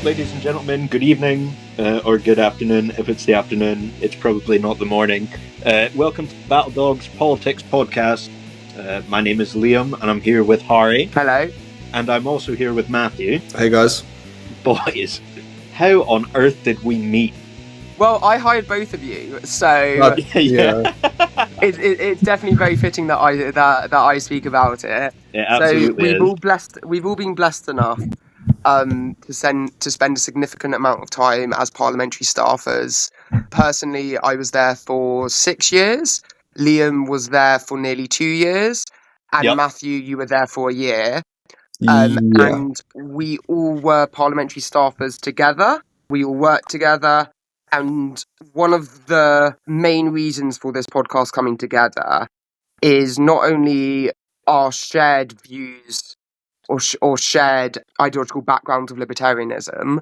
ladies and gentlemen, good evening, or good afternoon. If it's the afternoon, it's probably not the morning. Welcome to Battle Dogs Politics Podcast. My name is Liam, and I'm here with Harry. Hello. And I'm also here with Matthew. Hey, guys. Boys, how on earth did we meet? Well, I hired both of you, so Yeah. it's definitely very fitting that I speak about it. It absolutely So we've all been blessed enough to spend a significant amount of time as parliamentary staffers. Personally, I was there for 6 years. Liam was there for nearly 2 years, and Yep. Matthew, you were there for a year. Yeah. And we all were parliamentary staffers together. We all worked together. And one of the main reasons for this podcast coming together is not only our shared views or shared ideological background of libertarianism,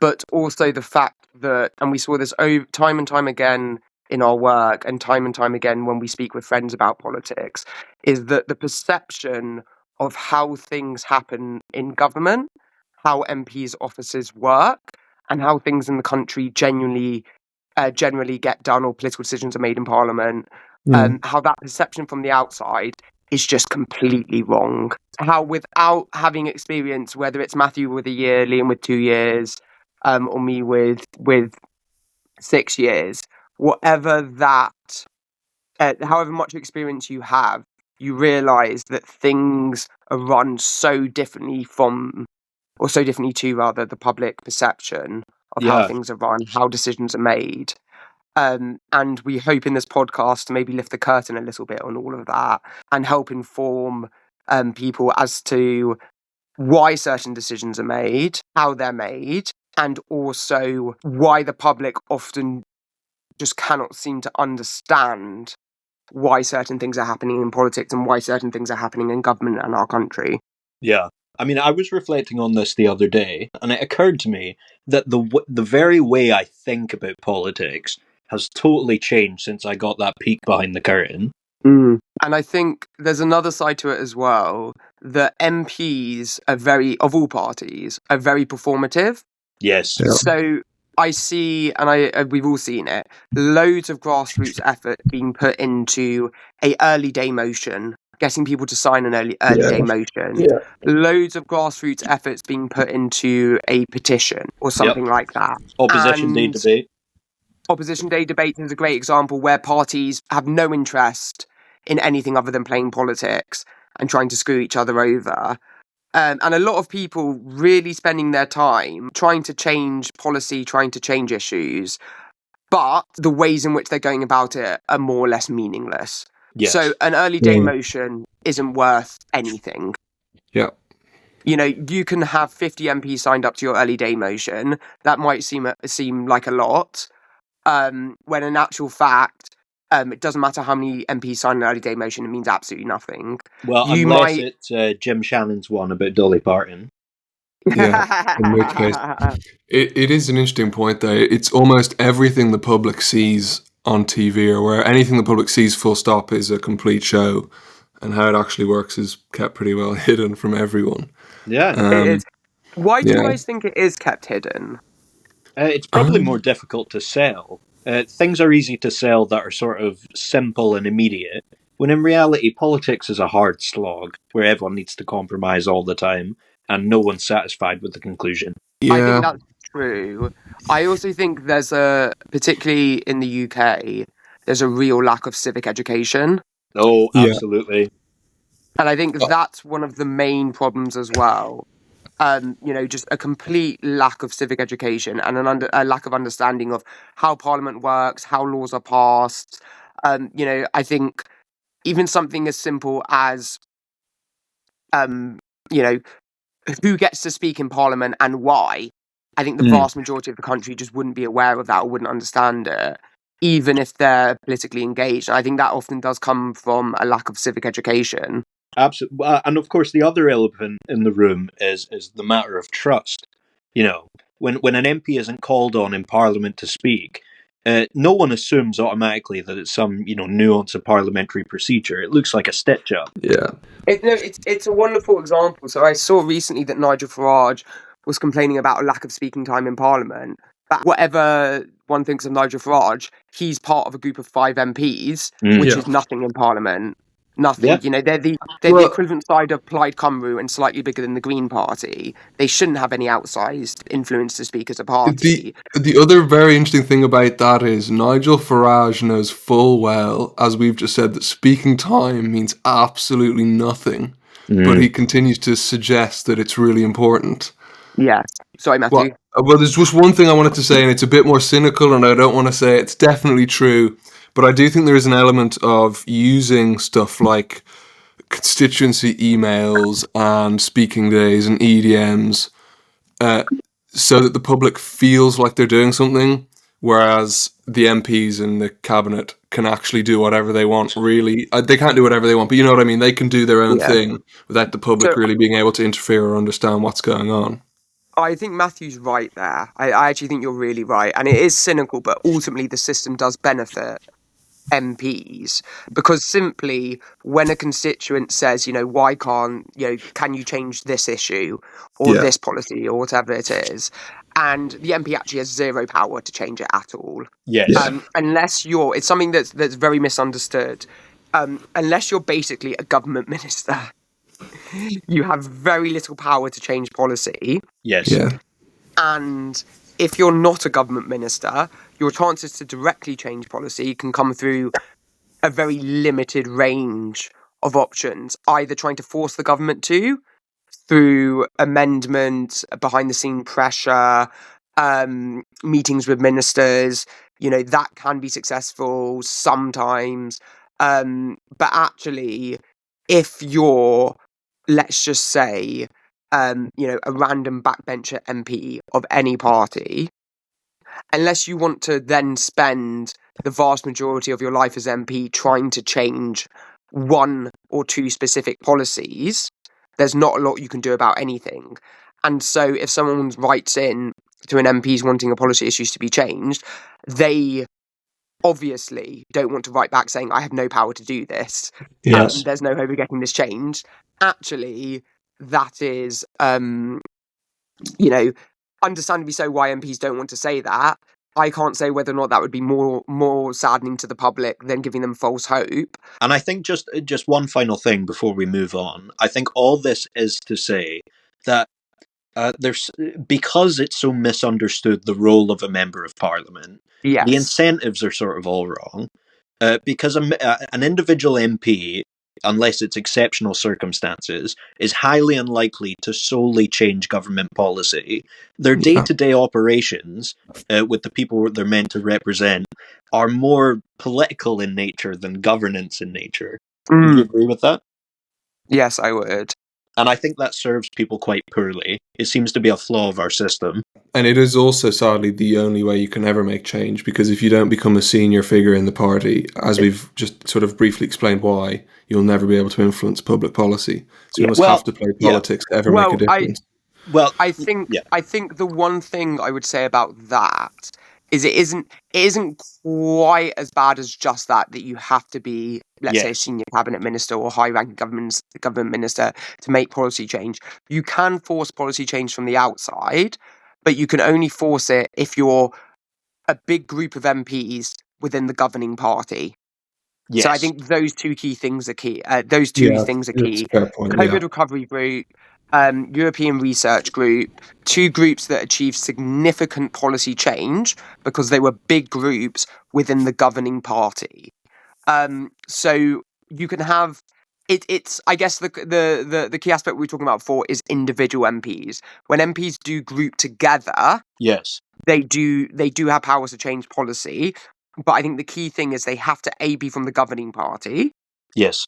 but also the fact that, and we saw this time and time again in our work and time again when we speak with friends about politics, is that the perception of how things happen in government, how MPs' offices work, and how things in the country generally get done or political decisions are made in Parliament, how that perception from the outside is just completely wrong. How without having experience, whether it's Matthew with a year, Liam with 2 years, or me with 6 years, whatever that, however much experience you have, you realise that things are run so differently to the public perception of how things are run, how decisions are made. And we hope in this podcast to maybe lift the curtain a little bit on all of that and help inform people as to why certain decisions are made, how they're made, and also why the public often just cannot seem to understand why certain things are happening in politics and why certain things are happening in government and our country. Yeah. I mean, I was reflecting on this the other day, and it occurred to me that the very way I think about politics has totally changed since I got that peek behind the curtain. And I think there's another side to it as well, that MPs of all parties, are very performative. Yes. Yeah. So I see, and we've all seen it, loads of grassroots effort being put into a early day motion, getting people to sign an early day motion. Yeah. Loads of grassroots efforts being put into a petition or something like that. Opposition Day debate. Opposition Day debate is a great example where parties have no interest in anything other than playing politics and trying to screw each other over. And a lot of people really spending their time trying to change policy, trying to change issues, but the ways in which they're going about it are more or less meaningless. Yes. So an early day motion isn't worth anything. Yeah. You know, you can have 50 MPs signed up to your early day motion. That might seem like a lot, when in actual fact, it doesn't matter how many MPs sign an early day motion, it means absolutely nothing. Well, unless it's Jim Shannon's one about Dolly Parton. Yeah, in which case, it is an interesting point though. It's almost everything the public sees on TV or where anything the public sees full stop is a complete show, and how it actually works is kept pretty well hidden from everyone. Yeah. Why do you guys think it is kept hidden? It's probably more difficult to sell. Things are easy to sell that are sort of simple and immediate, when in reality politics is a hard slog where everyone needs to compromise all the time and no one's satisfied with the conclusion. Yeah. I think that's true. I also think particularly in the UK, there's a real lack of civic education. Oh, absolutely. And I think that's one of the main problems as well. Just a complete lack of civic education and a lack of understanding of how Parliament works, how laws are passed. I think even something as simple as, who gets to speak in Parliament and why. I think the vast majority of the country just wouldn't be aware of that or wouldn't understand it, even if they're politically engaged. And I think that often does come from a lack of civic education. Absolutely. And of course, the other elephant in the room is the matter of trust. You know, when an MP isn't called on in Parliament to speak, no one assumes automatically that it's some, nuance of parliamentary procedure. It looks like a stitch-up. Yeah. It's a wonderful example. So I saw recently that Nigel Farage was complaining about a lack of speaking time in Parliament. But whatever one thinks of Nigel Farage, he's part of a group of 5 MPs, which is nothing in Parliament. Nothing. Yeah. You know, they're the equivalent side of Plaid Cymru and slightly bigger than the Green Party. They shouldn't have any outsized influence to speak as a party. The other very interesting thing about that is Nigel Farage knows full well, as we've just said, that speaking time means absolutely nothing. But he continues to suggest that it's really important. Yeah. Sorry, Matthew. Well, there's just one thing I wanted to say, and it's a bit more cynical, and I don't want to say it's definitely true, but I do think there is an element of using stuff like constituency emails and speaking days and EDMs so that the public feels like they're doing something, whereas the MPs in the cabinet can actually do whatever they want, really. They can't do whatever they want, but you know what I mean? They can do their own thing without the public really being able to interfere or understand what's going on. I think Matthew's right there. I actually think you're really right. And it is cynical, but ultimately the system does benefit MPs, because simply when a constituent says, you know, why can't, you know, can you change this issue or this policy or whatever it is, and the MP actually has zero power to change it at all. Yes. Unless it's something that's very misunderstood. Unless you're basically a government minister, you have very little power to change policy. Yes. Yeah. And if you're not a government minister, your chances to directly change policy can come through a very limited range of options, either trying to force the government through amendment, behind-the-scene pressure, meetings with ministers. You know, that can be successful sometimes. But actually, if you're, let's just say, you know, a random backbencher MP of any party, unless you want to then spend the vast majority of your life as MP trying to change 1 or 2 specific policies, there's not a lot you can do about anything. And so if someone writes in to an MP's wanting a policy issues to be changed, they obviously don't want to write back saying, I have no power to do this. Yes. There's no hope of getting this changed. Actually, that is, you know, understandably so why MPs don't want to say that. I can't say whether or not that would be more saddening to the public than giving them false hope. And I think just one final thing before we move on. I think all this is to say that there's, because it's so misunderstood the role of a member of parliament, the incentives are sort of all wrong. Because an individual MP, unless it's exceptional circumstances, is highly unlikely to solely change government policy. Their day-to-day operations with the people they're meant to represent are more political in nature than governance in nature. Would you agree with that? Yes, I would. And I think that serves people quite poorly. It seems to be a flaw of our system. And it is also, sadly, the only way you can ever make change, because if you don't become a senior figure in the party, as we've just sort of briefly explained why, you'll never be able to influence public policy. So you must have to play politics to ever make a difference. I think the one thing I would say about that is it isn't quite as bad as just that you have to be, let's say, a senior cabinet minister or high-ranking government minister to make policy change. You can force policy change from the outside, but you can only force it if you're a big group of MPs within the governing party. Yes. So I think those two key things are key. COVID recovery group, European Research Group, 2 groups that achieved significant policy change because they were big groups within the governing party. So you can have it's I guess the key aspect we were talking about before is individual MPs. When MPs do group together, they do have powers to change policy. But I think the key thing is they have to be from the governing party. Yes.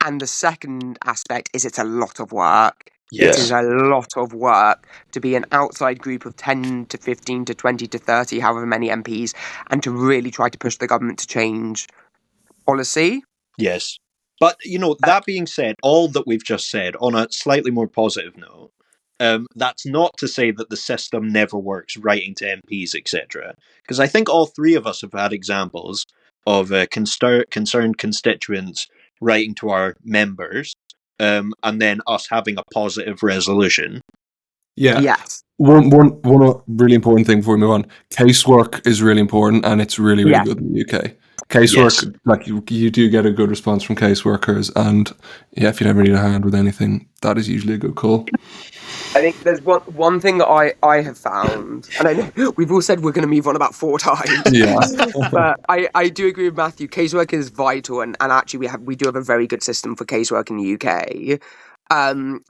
And the second aspect is it's a lot of work. Yes. It is a lot of work to be an outside group of 10 to 15 to 20 to 30, however many MPs, and to really try to push the government to change policy. Yes. But, you know, that being said, all that we've just said, on a slightly more positive note, that's not to say that the system never works writing to MPs, etc. Because I think all 3 of us have had examples of concerned constituents writing to our members, and then us having a positive resolution. Yeah. Yes. One really important thing before we move on. Casework is really important, and it's really, really Yeah. good in the UK. Casework, Yes. like you do get a good response from caseworkers, and yeah, if you ever need a hand with anything, that is usually a good call. I think there's one thing that I have found, and I know we've all said we're going to move on about 4 times. Yeah. But I do agree with Matthew. Casework is vital, and actually we do have a very good system for casework in the UK.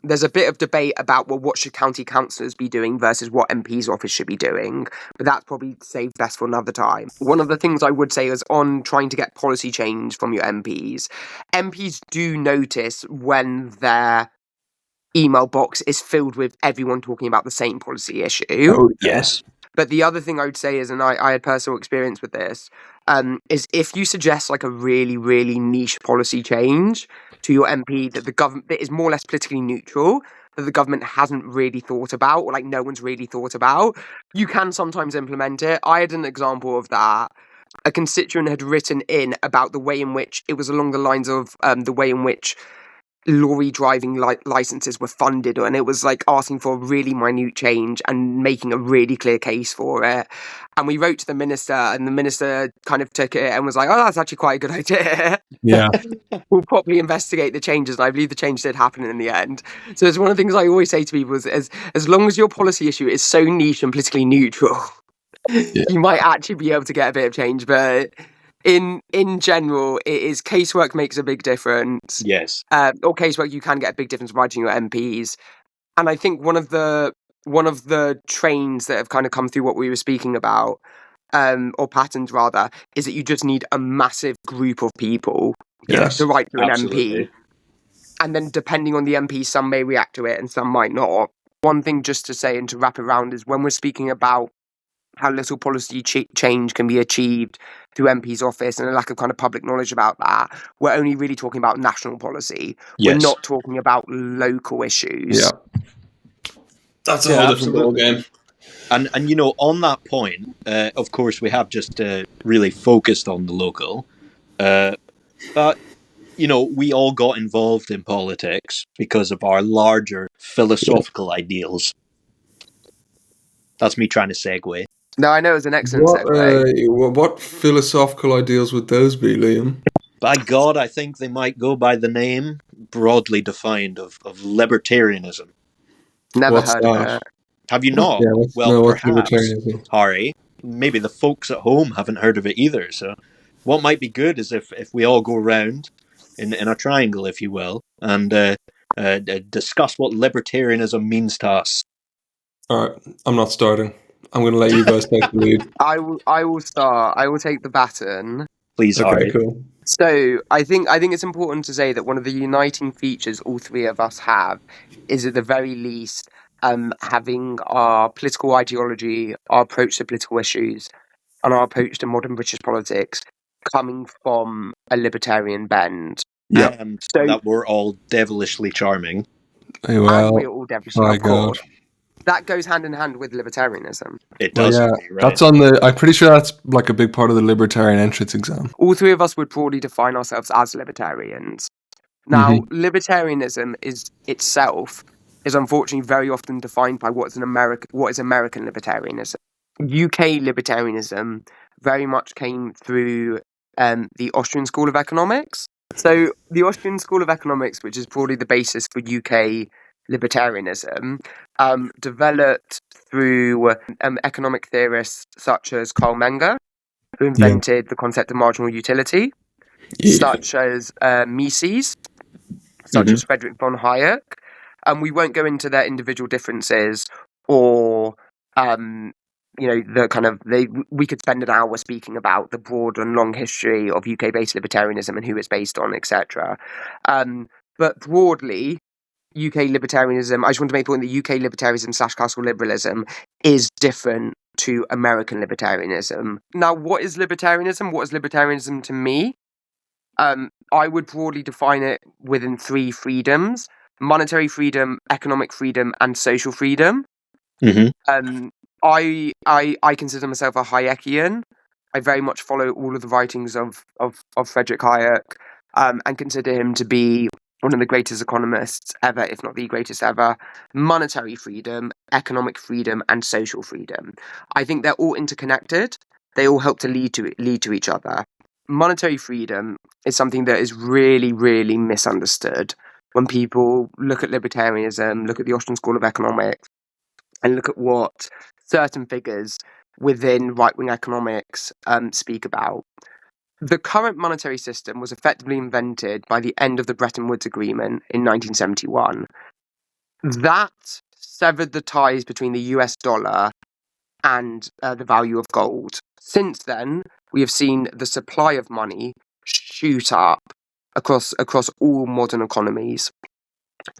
There's a bit of debate about, well, what should county councillors be doing versus what MP's office should be doing, but that's probably saved best for another time. One of the things I would say is on trying to get policy change from your MPs. MPs do notice when their email box is filled with everyone talking about the same policy issue. Oh, Yes. But the other thing I would say is, and I had personal experience with this, is if you suggest like a really, really niche policy change to your MP that the government that is more or less politically neutral, that the government hasn't really thought about, or like no one's really thought about, you can sometimes implement it. I had an example of that. A constituent had written in about the way in which it was along the lines of the way in which lorry driving licenses were funded, and it was like asking for a really minute change and making a really clear case for it. And we wrote to the minister, and the minister kind of took it and was like, oh, that's actually quite a good idea. Yeah. We'll probably investigate the changes. And I believe the change did happen in the end. So it's one of the things I always say to people is as long as your policy issue is so niche and politically neutral, you might actually be able to get a bit of change. But in general, it is casework makes a big difference. Yes. Or casework, you can get a big difference writing your MPs. And I think one of the trains that have kind of come through what we were speaking about, or patterns rather, is that you just need a massive group of people Yes. to write to an Absolutely. MP. And then depending on the MP, some may react to it and some might not. One thing just to say and to wrap around is when we're speaking about how little policy change can be achieved through MP's office and a lack of kind of public knowledge about that, we're only really talking about national policy. Yes. We're not talking about local issues. Yeah. That's a Yeah, whole different absolutely. ballgame. And you know, on that point, of course, we have just really focused on the local, but you know, we all got involved in politics because of our larger philosophical ideals. That's me trying to segue. No, I know it was an excellent segue. What philosophical ideals would those be, Liam? By God, I think they might go by the name, broadly defined, of libertarianism. Never What's heard that? of it. Have you not? Yeah, Well, what's perhaps, libertarianism? Harry, maybe the folks at home haven't heard of it either. So what might be good is if we all go round in a triangle, if you will, and discuss what libertarianism means to us. All right, I'm not starting. I'm going to let you guys take the lead. I will start. I will take the baton. Please, Harry. Okay, cool. So I think it's important to say that one of the uniting features all three of us have is at the very least having our political ideology, our approach to political issues, and our approach to modern British politics coming from a libertarian bend. Yeah. And So- that we're all devilishly charming. And Well, we're all devilishly, my of course. That goes hand in hand with libertarianism. It well, does. yeah, Right. that's on the. I'm pretty sure that's like a big part of the libertarian entrance exam. All three of us would broadly define ourselves as libertarians. Now, libertarianism is unfortunately very often defined by what is American libertarianism. UK libertarianism very much came through the Austrian School of Economics. So the Austrian School of Economics, which is broadly the basis for UK libertarianism, developed through economic theorists such as Karl Menger, who invented the concept of marginal utility, such as Mises, such as Friedrich von Hayek. We won't go into their individual differences or the kind of we could spend an hour speaking about the broad and long history of UK-based libertarianism and who it's based on, etc. But broadly, UK libertarianism, I just want to make the point that UK libertarianism / classical liberalism is different to American libertarianism. Now, what is libertarianism? What is libertarianism to me? I would broadly define it within 3 freedoms: monetary freedom, economic freedom, and social freedom. I consider myself a Hayekian. I very much follow all of the writings of Friedrich Hayek, and consider him to be one one of the greatest economists ever, if not the greatest ever, monetary freedom, economic freedom, and social freedom. I think they're all interconnected. They all help to lead to each other. Monetary freedom is something that is really, really misunderstood when people look at libertarianism, look at the Austrian School of Economics, and look at what certain figures within right-wing economics speak about. The current monetary system was effectively invented by the end of the Bretton Woods Agreement in 1971. That severed the ties between the US dollar and the value of gold. Since then, we have seen the supply of money shoot up across all modern economies.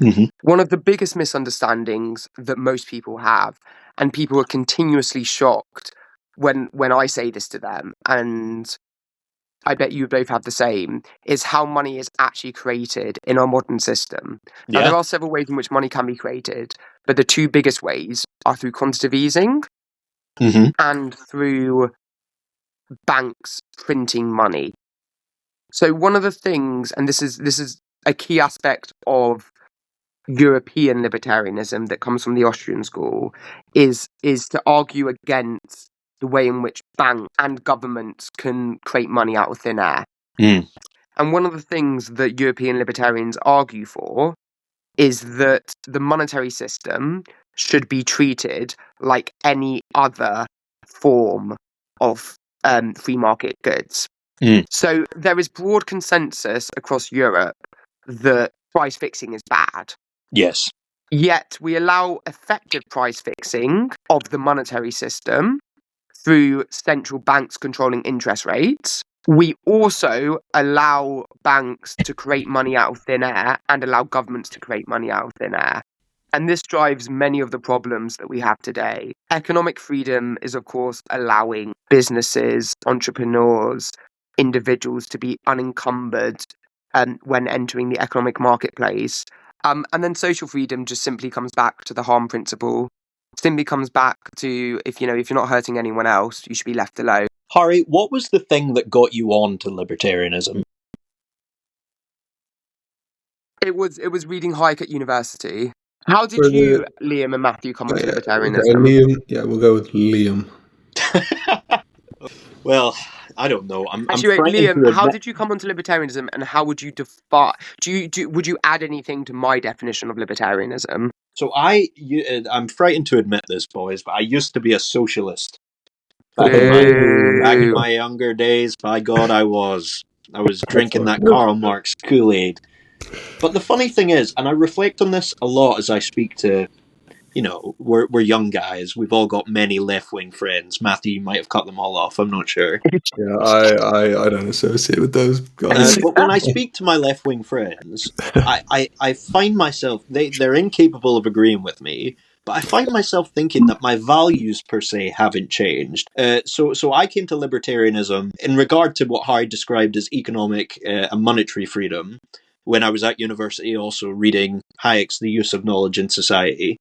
Mm-hmm. One of the biggest misunderstandings that most people have, and people are continuously shocked when I say this to them, and I bet you both have the same, is how money is actually created in our modern system. Now, there are several ways in which money can be created, but the two biggest ways are through quantitative easing and through banks printing money. So one of the things, and this is a key aspect of European libertarianism that comes from the Austrian school, is to argue against the way in which banks and governments can create money out of thin air. And one of the things that European libertarians argue for is that the monetary system should be treated like any other form of free market goods. So there is broad consensus across Europe that price fixing is bad. Yes. Yet we allow effective price fixing of the monetary system through central banks controlling interest rates. We also allow banks to create money out of thin air and allow governments to create money out of thin air. And this drives many of the problems that we have today. Economic freedom is, of course, allowing businesses, entrepreneurs, individuals to be unencumbered when entering the economic marketplace. And then social freedom just simply comes back to the harm principle. Simply comes back to, if you're not hurting anyone else, you should be left alone. Harry, what was the thing that got you on to libertarianism? It was reading Hayek at university. How did you, Liam and Matthew, come onto libertarianism? Okay, Liam, we'll go with Liam. Well, I don't know. Actually, wait, Liam, how did you come onto libertarianism, and how would you define? Would you add anything to my definition of libertarianism? So I'm frightened to admit this, boys, but I used to be a socialist. Back in my younger days, by God, I was drinking that Karl Marx Kool-Aid. But the funny thing is, and I reflect on this a lot as I speak to, we're young guys. We've all got many left-wing friends. Matthew, you might have cut them all off. I'm not sure. Yeah, I don't associate with those guys. But when I speak to my left-wing friends, I find myself, they're incapable of agreeing with me, but I find myself thinking that my values per se haven't changed. So I came to libertarianism in regard to what Harry described as economic and monetary freedom when I was at university, also reading Hayek's The Use of Knowledge in Society,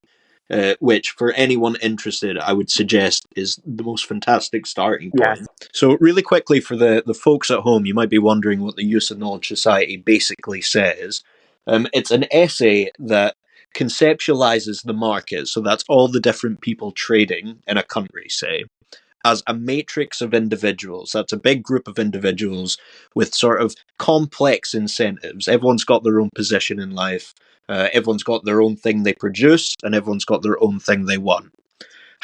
which for anyone interested, I would suggest is the most fantastic starting point. Yes. So really quickly for the folks at home, you might be wondering what the Use of Knowledge Society basically says. It's an essay that conceptualizes the market, so that's all the different people trading in a country, say, as a matrix of individuals. That's a big group of individuals with sort of complex incentives. Everyone's got their own position in life. Everyone's got their own thing they produce, and everyone's got their own thing they want.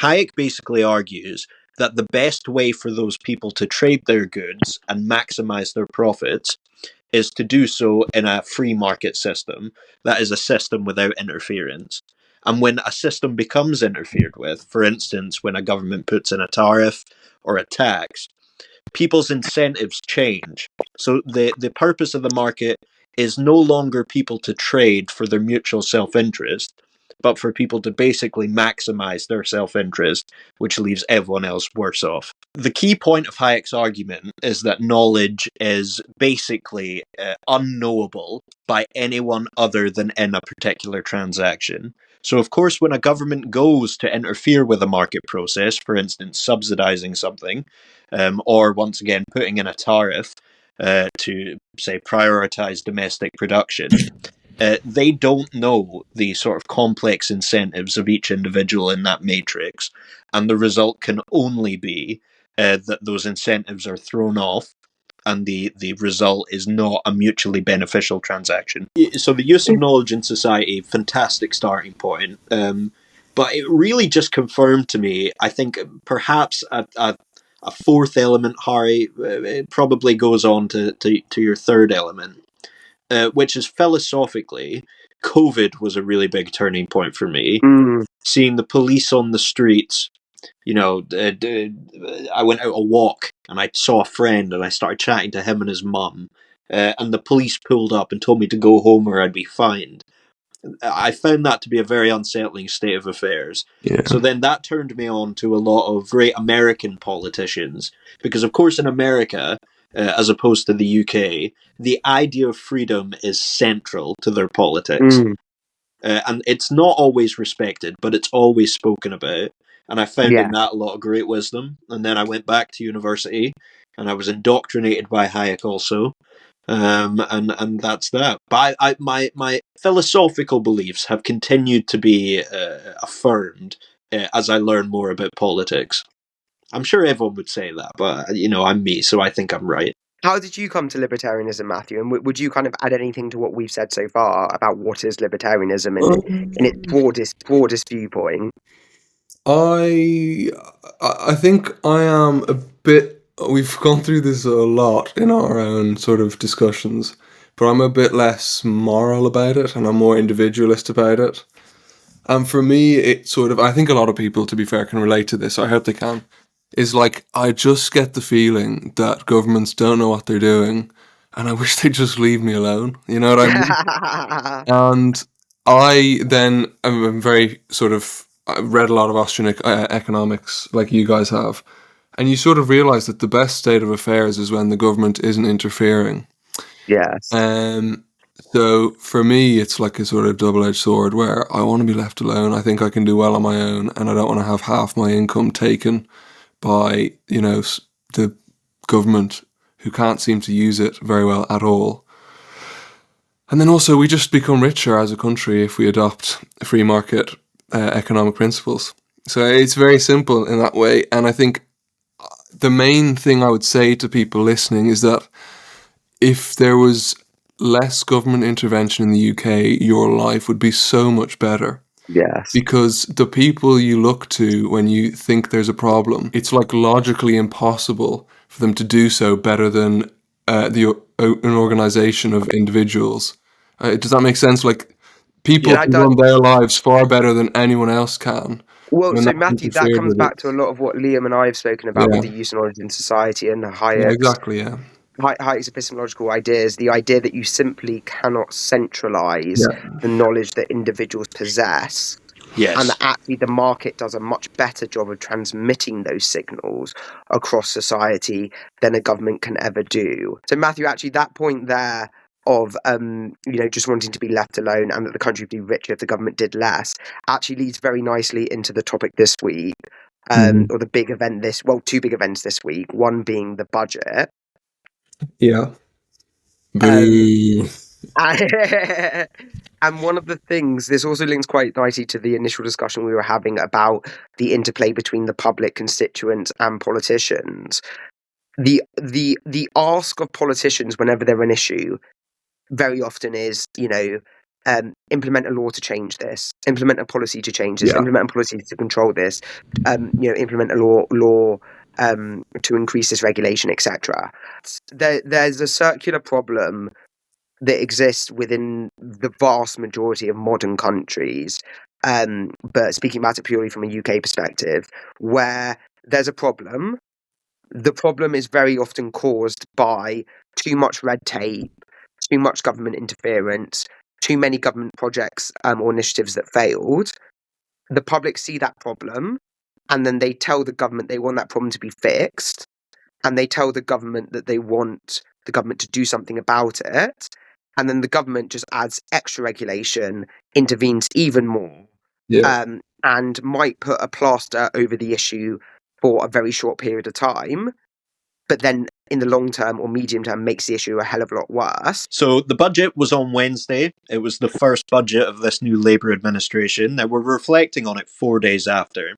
Hayek basically argues that the best way for those people to trade their goods and maximize their profits is to do so in a free market system. That is a system without interference. And when a system becomes interfered with, for instance, when a government puts in a tariff or a tax, people's incentives change. So the purpose of the market is no longer people to trade for their mutual self-interest, but for people to basically maximize their self-interest, which leaves everyone else worse off. The key point of Hayek's argument is that knowledge is basically unknowable by anyone other than in a particular transaction. So, of course, when a government goes to interfere with a market process, for instance, subsidizing something, or once again putting in a tariff to, say, prioritize domestic production, They don't know the sort of complex incentives of each individual in that matrix, and the result can only be that those incentives are thrown off, and the result is not a mutually beneficial transaction. So the use of knowledge in society, fantastic starting point. But it really just confirmed to me, I think, perhaps a fourth element, Harry, it probably goes on to your third element, which is philosophically, COVID was a really big turning point for me. Seeing the police on the streets, you know, I went out a walk and I saw a friend and I started chatting to him and his mum, and the police pulled up and told me to go home or I'd be fined. I found that to be a very unsettling state of affairs. Yeah. So then that turned me on to a lot of great American politicians, because of course in America, as opposed to the UK, the idea of freedom is central to their politics. And it's not always respected, but it's always spoken about. And I found in that a lot of great wisdom. And then I went back to university and I was indoctrinated by Hayek also. And that's that. But my philosophical beliefs have continued to be affirmed as I learn more about politics. I'm sure everyone would say that, but I'm me, so I think I'm right. How did you come to libertarianism, Matthew? And would you kind of add anything to what we've said so far about what is libertarianism in its broadest viewpoint? I think I am a bit. We've gone through this a lot in our own sort of discussions, but I'm a bit less moral about it, and I'm more individualist about it. And for me, it sort of, I think a lot of people, to be fair, can relate to this. I hope they can. Is like, I just get the feeling that governments don't know what they're doing, and I wish they'd just leave me alone. You know what I mean? And I then am very sort of, I've read a lot of Austrian economics, like you guys have, and you sort of realize that the best state of affairs is when the government isn't interfering. Yes. So for me, it's like a sort of double-edged sword where I want to be left alone. I think I can do well on my own, and I don't want to have half my income taken by, the government, who can't seem to use it very well at all. And then also, we just become richer as a country if we adopt free market economic principles. So it's very simple in that way. And I think the main thing I would say to people listening is that if there was less government intervention in the UK, your life would be so much better. Yes. Because the people you look to when you think there's a problem, it's like logically impossible for them to do so better than an organization of individuals. Does that make sense? Like, people can run their lives far better than anyone else can. Well, so Matthew, that comes back to a lot of what Liam and I have spoken about with the use of knowledge in society and Hayek's. Yeah, exactly, yeah. Hayek's epistemological ideas, the idea that you simply cannot centralize the knowledge that individuals possess. Yes. And that actually the market does a much better job of transmitting those signals across society than a government can ever do. So Matthew, actually that point there of just wanting to be left alone and that the country would be richer if the government did less actually leads very nicely into the topic this week, or the big event two big events this week, one being the budget. Yeah. And one of the things, this also links quite nicely to the initial discussion we were having about the interplay between the public, constituents and politicians. The ask of politicians whenever they're an issue very often is, implement a law to change this, implement a policy to change this, implement a policy to control this, implement a law to increase this regulation, etc. There's a circular problem that exists within the vast majority of modern countries, but speaking about it purely from a UK perspective, where there's a problem. The problem is very often caused by too much red tape, too much government interference, too many government projects or initiatives that failed. The public see that problem, and then they tell the government they want that problem to be fixed, and they tell the government that they want the government to do something about it, and then the government just adds extra regulation, intervenes even more, and might put a plaster over the issue for a very short period of time, but then in the long term or medium term makes the issue a hell of a lot worse. So the budget was on Wednesday. It was the first budget of this new Labour administration. Now we're reflecting on it 4 days after.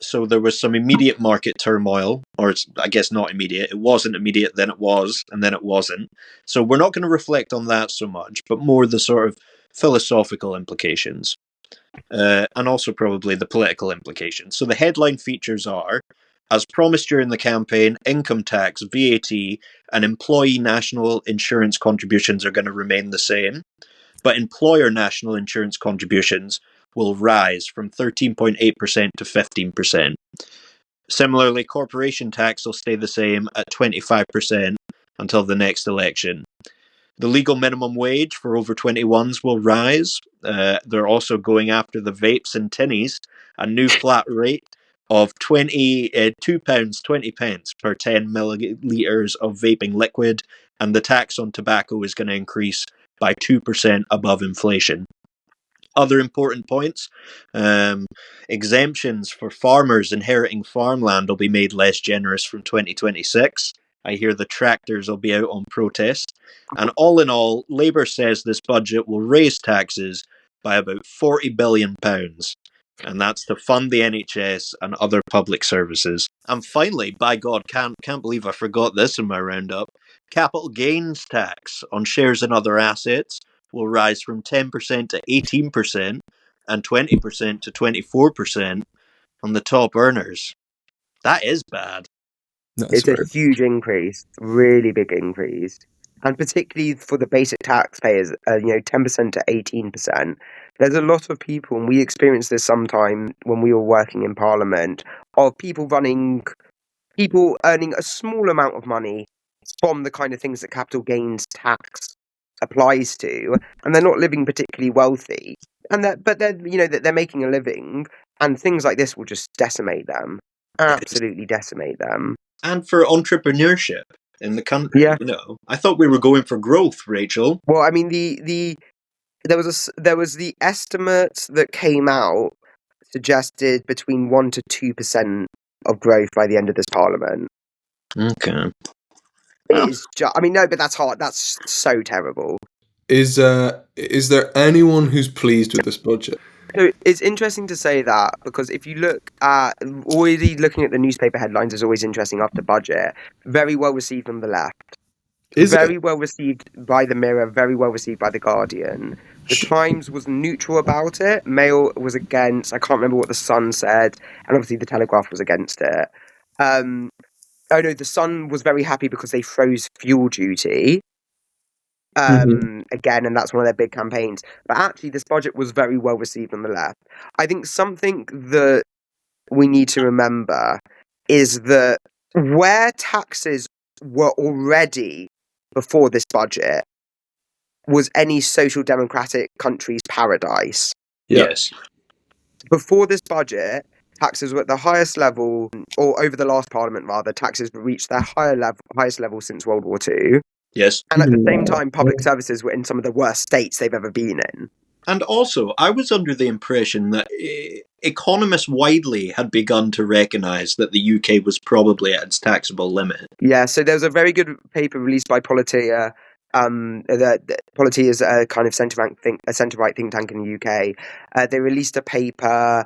So there was some immediate market turmoil, or it's, I guess not immediate. It wasn't immediate, then it was, and then it wasn't. So we're not going to reflect on that so much, but more the sort of philosophical implications, and also probably the political implications. So the headline features are, as promised during the campaign, income tax, VAT, and employee national insurance contributions are going to remain the same, but employer national insurance contributions will rise from 13.8% to 15%. Similarly, corporation tax will stay the same at 25% until the next election. The legal minimum wage for over 21s will rise. They're also going after the vapes and tinnies, a new flat rate of £2.20 per 10 millilitres of vaping liquid, and the tax on tobacco is going to increase by 2% above inflation. Other important points, exemptions for farmers inheriting farmland will be made less generous from 2026. I hear the tractors will be out on protest. And all in all, Labour says this budget will raise taxes by about £40 billion. And that's to fund the NHS and other public services. And finally, by God, can't believe I forgot this in my roundup, capital gains tax on shares and other assets will rise from 10% to 18% and 20% to 24% on the top earners. That is bad. It's a huge increase, really big increase. And particularly for the basic taxpayers, 10% to 18%. There's a lot of people, and we experienced this sometime when we were working in Parliament, of people earning a small amount of money from the kind of things that capital gains tax applies to, and they're not living particularly wealthy, but they're making a living, and things like this will just decimate them, absolutely decimate them. And for entrepreneurship in the country, Yeah. I thought we were going for growth, Rachel. Well, I mean, there was the estimates that came out suggested between 1% to 2% of growth by the end of this Parliament. Okay. It is I mean, no, but that's hard. That's so terrible. Is there anyone who's pleased with this budget? So it's interesting to say that, because if you look at, already looking at the newspaper headlines is always interesting after budget. Very well received on the left. Very well received by the Mirror, very well received by the Guardian. The Times was neutral about it. Mail was against. I can't remember what the Sun said, and obviously the Telegraph was against it. The Sun was very happy because they froze fuel duty. Again, and that's one of their big campaigns. But actually, this budget was very well received on the left. I think something that we need to remember is that where taxes were already before this budget was any social democratic country's paradise. Yes. Before this budget, taxes were at the highest level, or over the last Parliament rather, taxes reached their highest level since World War II. Yes. And at the same time, public services were in some of the worst states they've ever been in. And also, I was under the impression that economists widely had begun to recognise that the UK was probably at its taxable limit. Yeah, so there was a very good paper released by Politea. Politea is a kind of centre-right think tank in the UK. They released a paper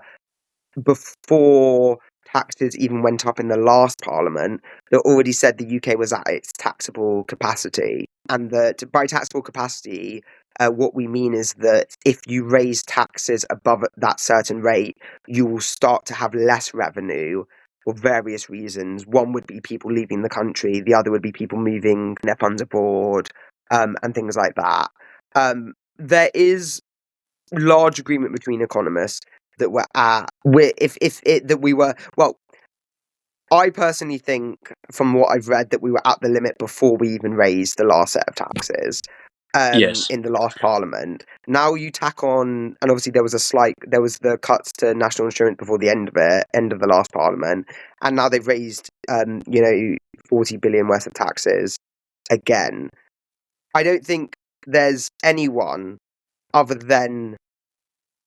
before taxes even went up in the last Parliament that already said the UK was at its taxable capacity. And that by taxable capacity, what we mean is that if you raise taxes above that certain rate, you will start to have less revenue for various reasons. One would be people leaving the country, the other would be people moving their funds abroad, and things like that. There is large agreement between economists that I personally think, from what I've read, that we were at the limit before we even raised the last set of taxes. In the last Parliament. Now you tack on, and obviously there was the cuts to national insurance before the end of the last Parliament, and now they've raised 40 billion worth of taxes again. I don't think there's anyone other than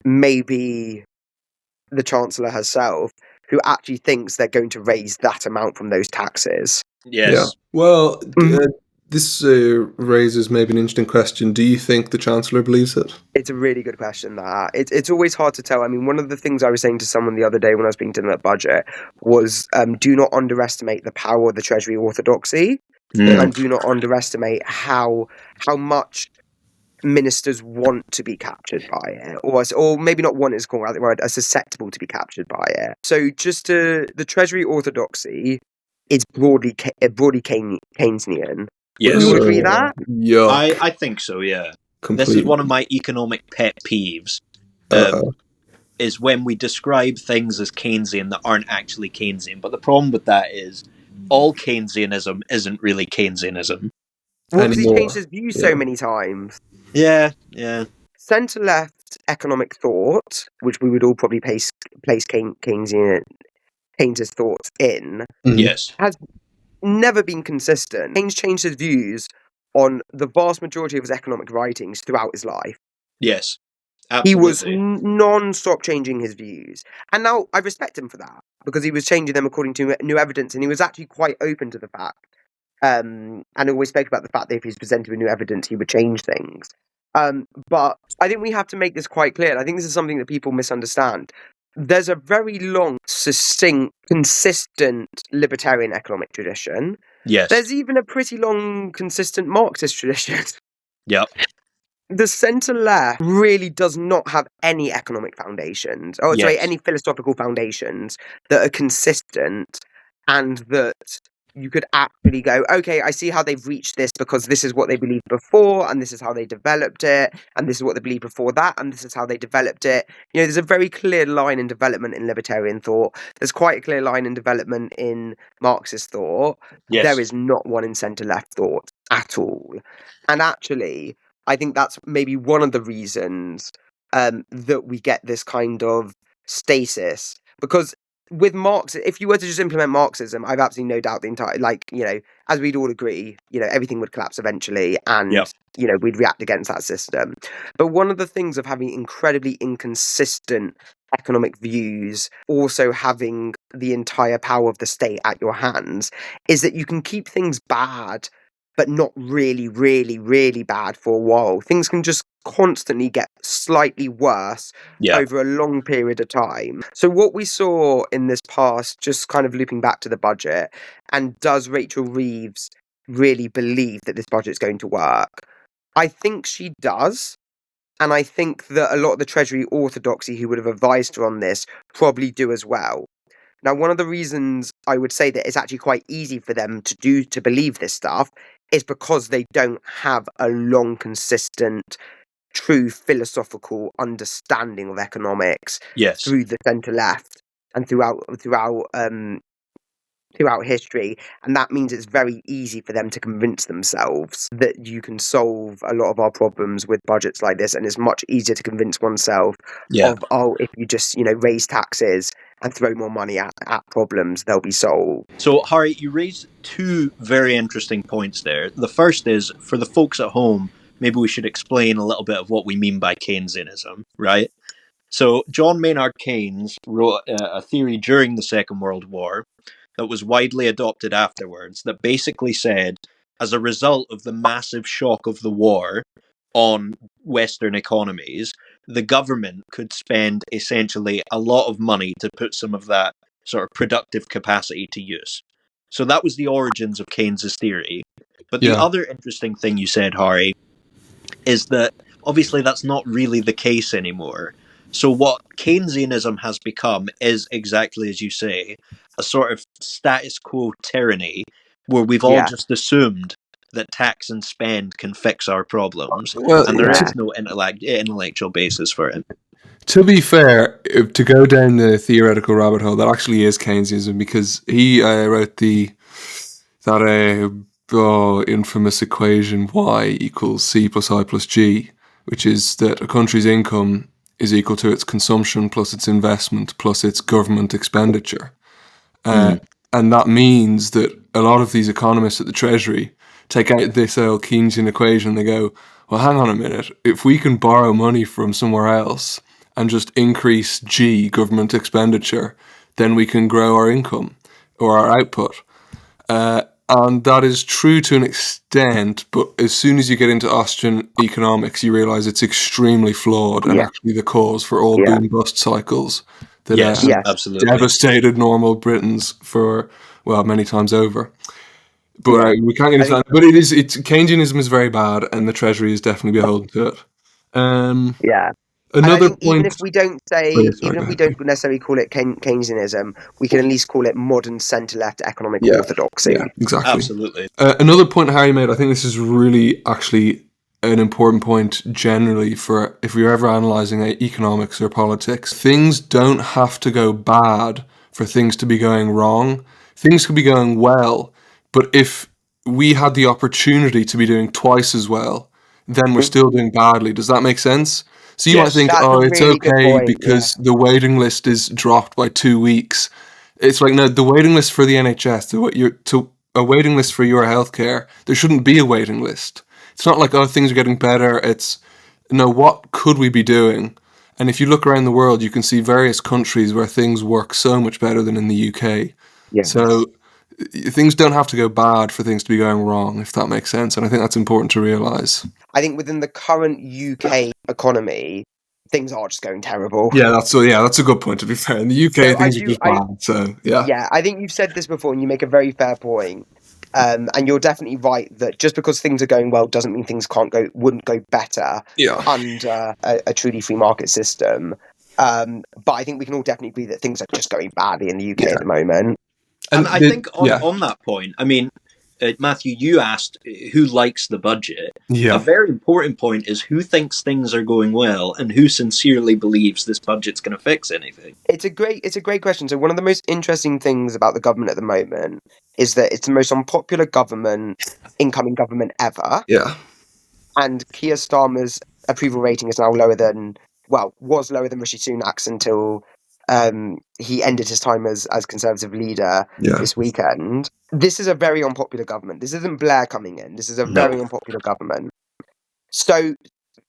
maybe the Chancellor herself who actually thinks they're going to raise that amount from those taxes. Yes. Yeah. Well, Mhm. this raises maybe an interesting question. Do you think the Chancellor believes it? It's a really good question, that. It's always hard to tell. I mean, one of the things I was saying to someone the other day when I was speaking to them about budget was do not underestimate the power of the Treasury orthodoxy, Yeah. and do not underestimate how much ministers want to be captured by it, or maybe not want is called the word, are susceptible to be captured by it. So the Treasury orthodoxy is broadly Keynesian. Would we Yes. all agree that? Yuck. I think so, yeah. This is Completely. one of my economic pet peeves. Is when we describe things as Keynesian that aren't actually Keynesian. But the problem with that is all Keynesianism isn't really Keynesianism. Well, because he's Anymore. changed his views so many times. Yeah, yeah. Centre-left economic thought, which we would all probably place Keynes's thoughts in, Yes. has never been consistent. Keynes changed his views on the vast majority of his economic writings throughout his life. Yes. He was Absolutely. non-stop changing his views. And now I respect him for that, because he was changing them according to new evidence, and he was actually quite open to the fact. And always spoke about the fact that if he's presented with new evidence, he would change things. But I think we have to make this quite clear. And I think this is something that people misunderstand. There's a very long, succinct, consistent libertarian economic tradition. Yes. There's even a pretty long, consistent Marxist tradition. Yep. The centre-left really does not have any economic foundations, any philosophical foundations that are consistent, and that you could actually go, okay, I see how they've reached this because this is what they believed before, and this is how they developed it, and this is what they believed before that, and this is how they developed it. You know, there's a very clear line in development in libertarian thought. There's quite a clear line in development in Marxist thought. Yes. There is not one in centre-left thought at all. And actually, I think that's maybe one of the reasons that we get this kind of stasis. Because with Marx, if you were to just implement Marxism, I've absolutely no doubt the entire, as we'd all agree, everything would collapse eventually, and we'd react against that system. But one of the things of having incredibly inconsistent economic views, also having the entire power of the state at your hands, is that you can keep things bad, but not really, really, really bad for a while. Things can just constantly get slightly worse over a long period of time. So what we saw in this past, just kind of looping back to the budget, and does Rachel Reeves really believe that this budget's going to work? I think she does. And I think that a lot of the Treasury orthodoxy who would have advised her on this probably do as well. Now, one of the reasons I would say that it's actually quite easy for them to believe this stuff is because they don't have a long, consistent, true philosophical understanding of economics through the centre left and throughout history, and that means it's very easy for them to convince themselves that you can solve a lot of our problems with budgets like this, and it's much easier to convince oneself of, if you just raise taxes and throw more money at problems, they'll be solved. So, Harry, you raised two very interesting points there. The first is, for the folks at home, maybe we should explain a little bit of what we mean by Keynesianism, right? So, John Maynard Keynes wrote a theory during the Second World War that was widely adopted afterwards that basically said, as a result of the massive shock of the war on Western economies, the government could spend essentially a lot of money to put some of that sort of productive capacity to use. So that was the origins of Keynes's theory. But the other interesting thing you said, Harry, is that obviously that's not really the case anymore. So what Keynesianism has become is, exactly as you say, a sort of status quo tyranny where we've all just assumed that tax and spend can fix our problems, and there is no intellectual basis for it. To be fair, to go down the theoretical rabbit hole, that actually is Keynesianism, because he wrote that infamous equation Y equals C plus I plus G, which is that a country's income is equal to its consumption plus its investment plus its government expenditure. And that means that a lot of these economists at the Treasury take out this old Keynesian equation and they go, well, hang on a minute, if we can borrow money from somewhere else and just increase G, government expenditure, then we can grow our income or our output. And that is true to an extent, but as soon as you get into Austrian economics, you realise it's extremely flawed and actually the cause for all boom-bust cycles that Yes, have absolutely. devastated normal Britons for, well, many times over. But we can't get into that. But Keynesianism is very bad, and the Treasury is definitely beholden to it. And I Another think point. even if we don't necessarily call it Keynesianism, we can at least call it modern centre-left economic orthodoxy. Yeah, exactly. Absolutely. Another point Harry made, I think this is really actually an important point generally for if you're ever analysing economics or politics. Things don't have to go bad for things to be going wrong. Things could be going well, but if we had the opportunity to be doing twice as well, then we're still doing badly. Does that make sense? So you might think, That's a it's really good okay point, because the waiting list is dropped by 2 weeks. It's like, no, the waiting list for the NHS, a waiting list for your healthcare, there shouldn't be a waiting list. It's not like, things are getting better. It's, no, what could we be doing? And if you look around the world, you can see various countries where things work so much better than in the UK. So things don't have to go bad for things to be going wrong, if that makes sense. And I think that's important to realise. I think within the current UK economy, things are just going terrible. That's a good point, to be fair. In the UK, things are just bad. So, Yeah, I think you've said this before, and you make a very fair point. And you're definitely right that just because things are going well doesn't mean things wouldn't go better under a truly free market system. But I think we can all definitely agree that things are just going badly in the UK at the moment. And I think on that point, I mean, Matthew, you asked who likes the budget. A very important point is who thinks things are going well and who sincerely believes this budget's going to fix anything. It's a great question. So one of the most interesting things about the government at the moment is that it's the most unpopular incoming government ever. Yeah. And Keir Starmer's approval rating is now was lower than Rishi Sunak's until he ended his time as Conservative leader this weekend. This is a very unpopular government. This isn't Blair coming in. This is a very unpopular government. So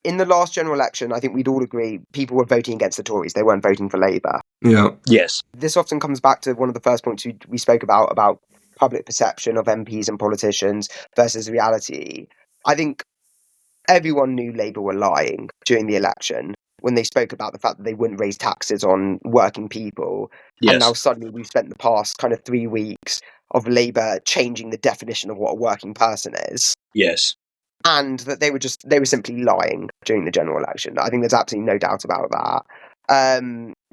in the last general election, I think we'd all agree people were voting against the Tories. They weren't voting for Labour. Yeah. Yes. This often comes back to one of the first points we spoke about public perception of MPs and politicians versus reality. I think everyone knew Labour were lying during the election when they spoke about the fact that they wouldn't raise taxes on working people. Yes. And now suddenly we've spent the past kind of 3 weeks of Labour changing the definition of what a working person is. Yes. And that they were simply lying during the general election. I think there's absolutely no doubt about that.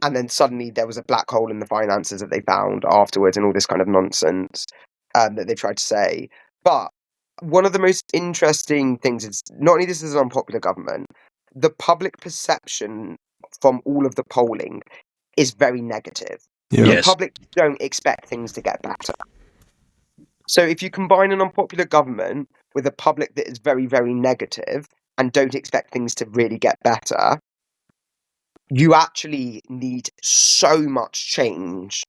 And then suddenly there was a black hole in the finances that they found afterwards and all this kind of nonsense that they tried to say. But one of the most interesting things is not only this is an unpopular government, the public perception from all of the polling is very negative. The public don't expect things to get better. So if you combine an unpopular government with a public that is very, very negative and don't expect things to really get better, you actually need so much change.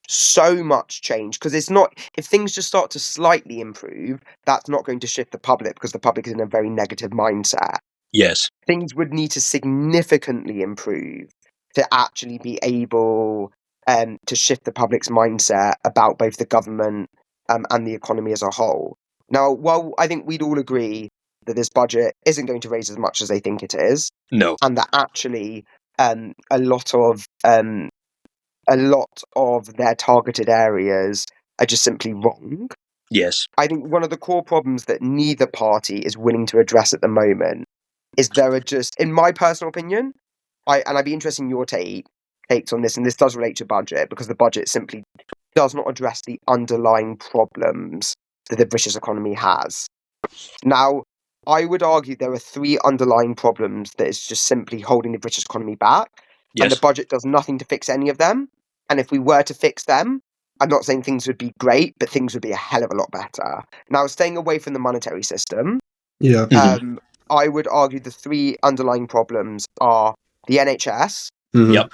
Because it's not, if things just start to slightly improve, that's not going to shift the public because the public is in a very negative mindset. Yes. Things would need to significantly improve to actually be able to shift the public's mindset about both the government and the economy as a whole. Now, while I think we'd all agree that this budget isn't going to raise as much as they think it is, no, and that actually a lot of their targeted areas are just simply wrong. Yes. I think one of the core problems that neither party is willing to address at the moment is there are just, in my personal opinion, I'd be interested in your takes on this, and this does relate to budget, because the budget simply does not address the underlying problems that the British economy has. Now, I would argue there are 3 underlying problems that is just simply holding the British economy back, and the budget does nothing to fix any of them. And if we were to fix them, I'm not saying things would be great, but things would be a hell of a lot better. Now, staying away from the monetary system, I would argue the 3 underlying problems are the NHS. Yep.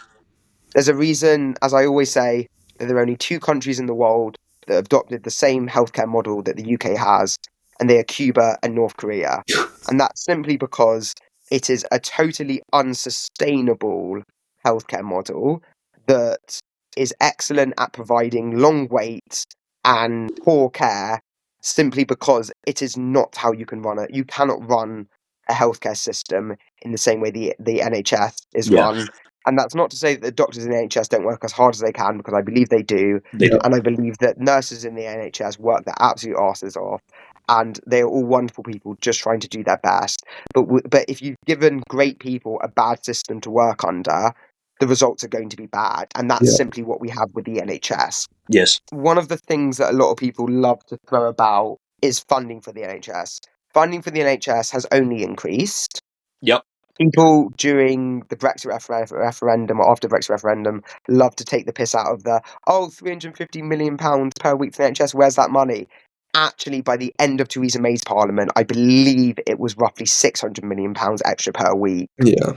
There's a reason, as I always say, that there are only 2 countries in the world that have adopted the same healthcare model that the UK has, and they are Cuba and North Korea. And that's simply because it is a totally unsustainable healthcare model that is excellent at providing long waits and poor care simply because it is not how you can run it. You cannot run a healthcare system in the same way the NHS is run. And that's not to say that the doctors in the NHS don't work as hard as they can, because I believe they do. They do. And I believe that nurses in the NHS work their absolute arses off. And they are all wonderful people just trying to do their best. But if you've given great people a bad system to work under, the results are going to be bad. And that's simply what we have with the NHS. Yes. One of the things that a lot of people love to throw about is funding for the NHS. Funding for the NHS has only increased. Yep. People during the Brexit referendum or after the Brexit referendum love to take the piss out of £350 million per week for the NHS. Where's that money? Actually, by the end of Theresa May's parliament, I believe it was roughly £600 million extra per week. Yeah.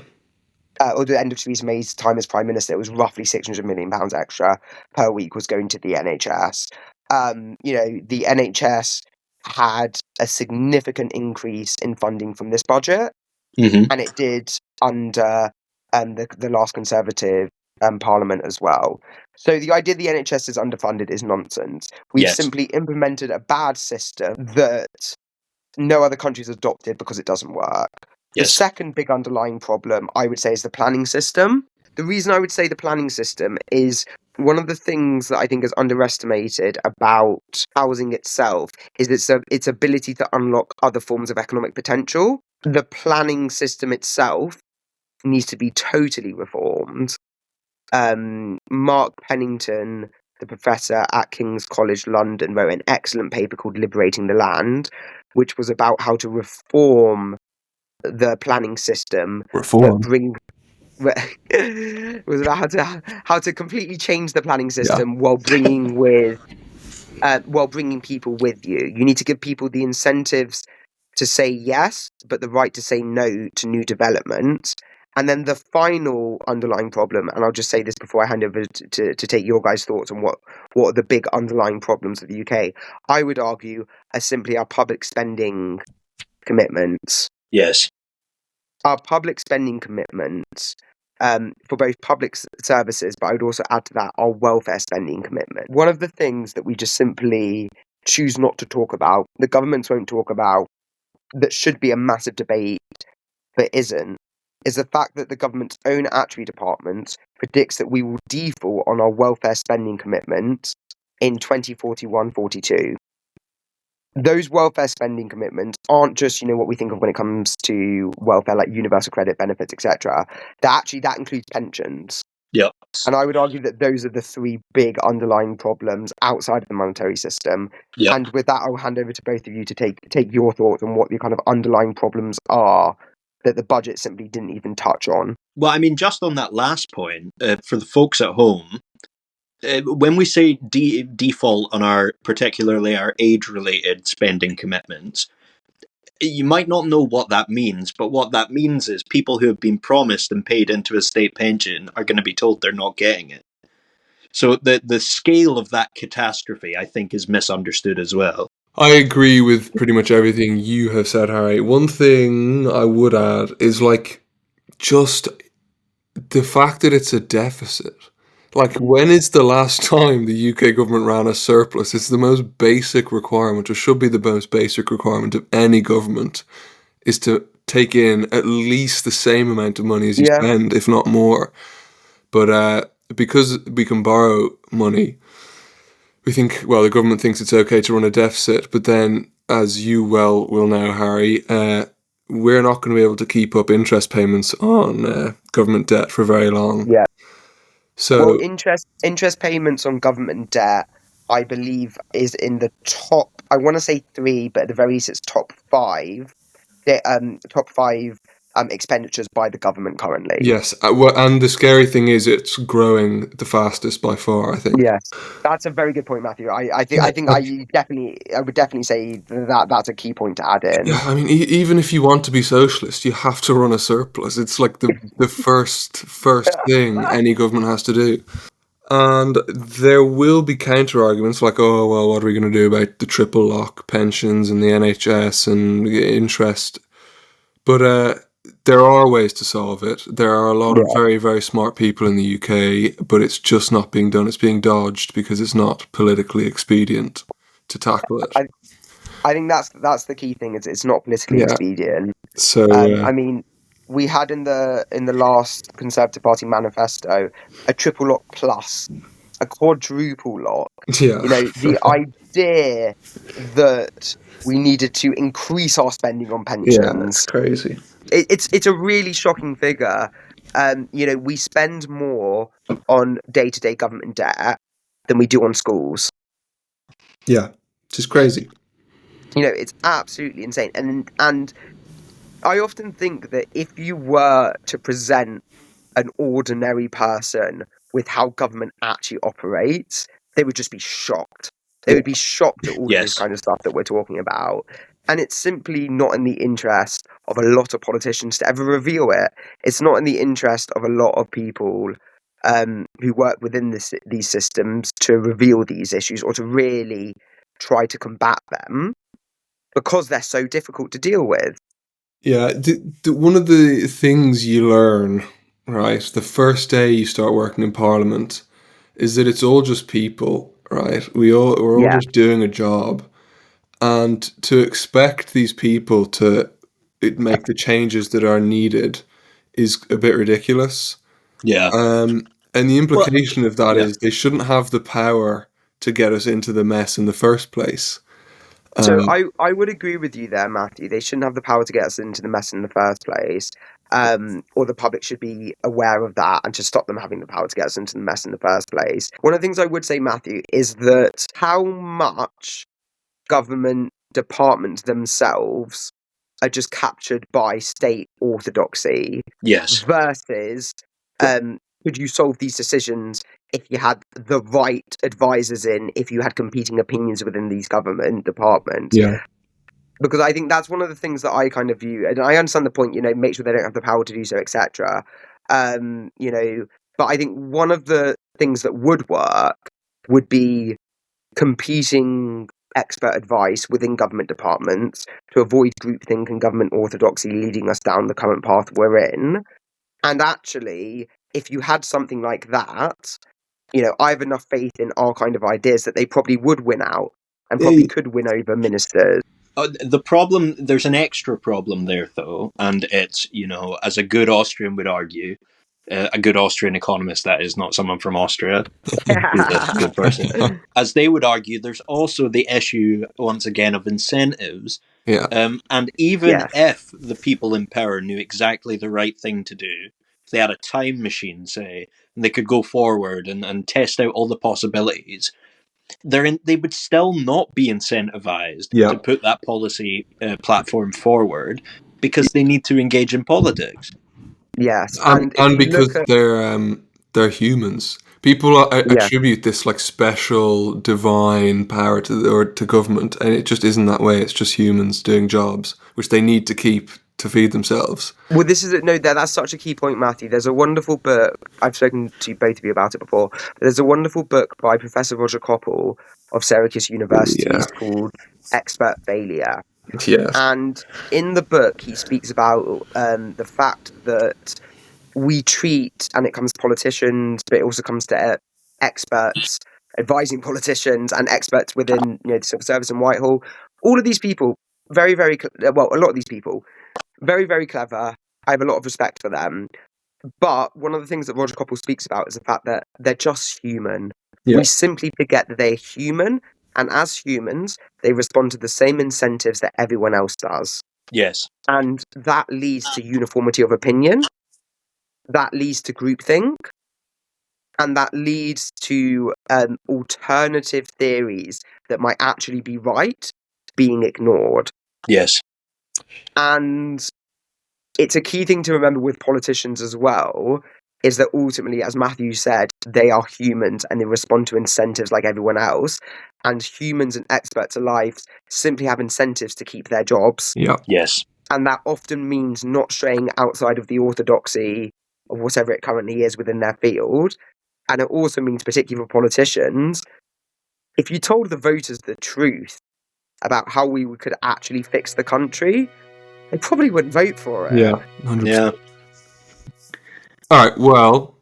Or the end of Theresa May's time as Prime Minister, it was roughly £600 million extra per week was going to the NHS. The NHS had a significant increase in funding from this budget, and it did under the last Conservative Parliament as well. So the idea the NHS is underfunded is nonsense. We've simply implemented a bad system that no other countries adopted because it doesn't work. The second big underlying problem, I would say, is the planning system. The reason I would say the planning system is one of the things that I think is underestimated about housing itself is its ability to unlock other forms of economic potential. The planning system itself needs to be totally reformed. Mark Pennington, the professor at King's College London, wrote an excellent paper called Liberating the Land, which was about how to reform the planning system. It was about how to completely change the planning system while bringing people with you. You need to give people the incentives to say yes, but the right to say no to new development. And then the final underlying problem, and I'll just say this before I hand over to take your guys' thoughts on what are the big underlying problems of the UK, I would argue are simply our public spending commitments. Yes. Our public spending commitments for both public services, but I would also add to that our welfare spending commitment. One of the things that we just simply choose not to talk about, the governments won't talk about, that should be a massive debate, but isn't, is the fact that the government's own actuary department predicts that we will default on our welfare spending commitment in 2041-42. Those welfare spending commitments aren't just, what we think of when it comes to welfare, like universal credit benefits, etc. That includes pensions. Yep. And I would argue that those are the three big underlying problems outside of the monetary system. Yep. And with that, I'll hand over to both of you to take your thoughts on what the kind of underlying problems are that the budget simply didn't even touch on. Well, I mean, just on that last point, for the folks at home, when we say default on particularly our age-related spending commitments, you might not know what that means, but what that means is people who have been promised and paid into a state pension are going to be told they're not getting it. So the scale of that catastrophe, I think, is misunderstood as well. I agree with pretty much everything you have said, Harry. One thing I would add is just the fact that it's a deficit. When is the last time the UK government ran a surplus? It's the most basic requirement, or should be the most basic requirement of any government, is to take in at least the same amount of money as you spend, if not more. But because we can borrow money, we think, the government thinks it's okay to run a deficit, but then, as you well will know, Harry, we're not going to be able to keep up interest payments on government debt for very long. Yeah. So interest payments on government debt, I believe, is in the top, I want to say 3, but at the very least it's top 5. Top 5 expenditures by the government currently. Yes, and the scary thing is it's growing the fastest by far, I think. Yes, that's a very good point, Matthew. I would definitely say that's a key point to add in. Yeah, I mean, even if you want to be socialist, you have to run a surplus. It's like the first thing any government has to do. And there will be counter arguments like, what are we going to do about the triple lock pensions and the NHS and interest? But there are ways to solve it. There are a lot of very, very smart people in the UK, but it's just not being done. It's being dodged because it's not politically expedient to tackle it. I think that's the key thing. It's not politically expedient. So I mean, we had in the last Conservative Party manifesto a triple lock plus, a quadruple lock. yeah, You know, the idea that we needed to increase our spending on yeah, pensions. it's crazy. It's a really shocking figure. You know, we spend more on day-to-day government debt than we do on schools. Yeah, it's just crazy. You know, it's absolutely insane. And I often think that if you were to present an ordinary person with how government actually operates, they would just be shocked. They would be shocked at all of this kind of stuff that we're talking about. And it's simply not in the interest of a lot of politicians to ever reveal it. It's not in the interest of a lot of people who work within these systems to reveal these issues or to really try to combat them, because they're so difficult to deal with. Yeah, one of the things you learn, right, the first day you start working in Parliament, is that it's all just people, right? We're all just doing a job, and to expect these people to make the changes that are needed is a bit ridiculous. Yeah. And the implication of that is they shouldn't have the power to get us into the mess in the first place. So I would agree with you there, Matthew. They shouldn't have the power to get us into the mess in the first place, or the public should be aware of that and to stop them having the power to get us into the mess in the first place. One of the things I would say, Matthew, is that how much government departments themselves are just captured by state orthodoxy versus could you solve these decisions if you had the right advisors in, if you had competing opinions within these government departments. Yeah. Because I think that's one of the things that I kind of view, and I understand the point, you know, make sure they don't have the power to do so, etc. You know, but I think one of the things that would work would be competing expert advice within government departments to avoid groupthink and government orthodoxy leading us down the current path we're in. And actually, if you had something like that, you know, I have enough faith in our kind of ideas that they probably would win out and probably could win over ministers. The problem, there's an extra problem there, though, and it's, you know, as a good Austrian would argue, a good Austrian economist, that is, not someone from Austria, who's a good person, as they would argue, there's also the issue, once again, of incentives. Yeah. And even if the people in power knew exactly the right thing to do, if they had a time machine, say, and they could go forward and test out all the possibilities, they would still not be incentivized to put that policy platform forward because they need to engage in politics. Yes, and because they're humans. People attribute this like special divine power to government, and it just isn't that way. It's just humans doing jobs which they need to keep to feed themselves. Well, that's such a key point, Matthew. There's a wonderful book, I've spoken to both of you about it before, but there's a wonderful book by Professor Roger Koppel of Syracuse University called Expert Failure. Yes. And in the book, he speaks about the fact that we treat, and it comes to politicians, but it also comes to experts advising politicians and experts within, you know, the civil service in Whitehall. All of these people, a lot of these people, very, very clever. I have a lot of respect for them. But one of the things that Roger Koppel speaks about is the fact that they're just human. Yeah. We simply forget that they're human, and as humans, they respond to the same incentives that everyone else does. Yes. And that leads to uniformity of opinion. That leads to groupthink. And that leads to alternative theories that might actually be right being ignored. Yes. And it's a key thing to remember with politicians as well, is that ultimately, as Matthew said, they are humans and they respond to incentives like everyone else. And humans and experts alike simply have incentives to keep their jobs. Yeah. Yes. And that often means not straying outside of the orthodoxy of whatever it currently is within their field. And it also means, particularly for politicians, if you told the voters the truth about how we could actually fix the country, they probably wouldn't vote for it. Yeah, 100%. Yeah. All right, well,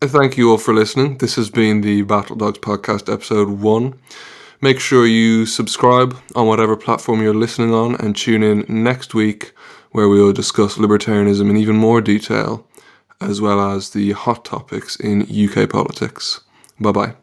thank you all for listening. This has been the Battle Dogs Podcast, Episode 1. Make sure you subscribe on whatever platform you're listening on and tune in next week where we will discuss libertarianism in even more detail, as well as the hot topics in UK politics. Bye-bye.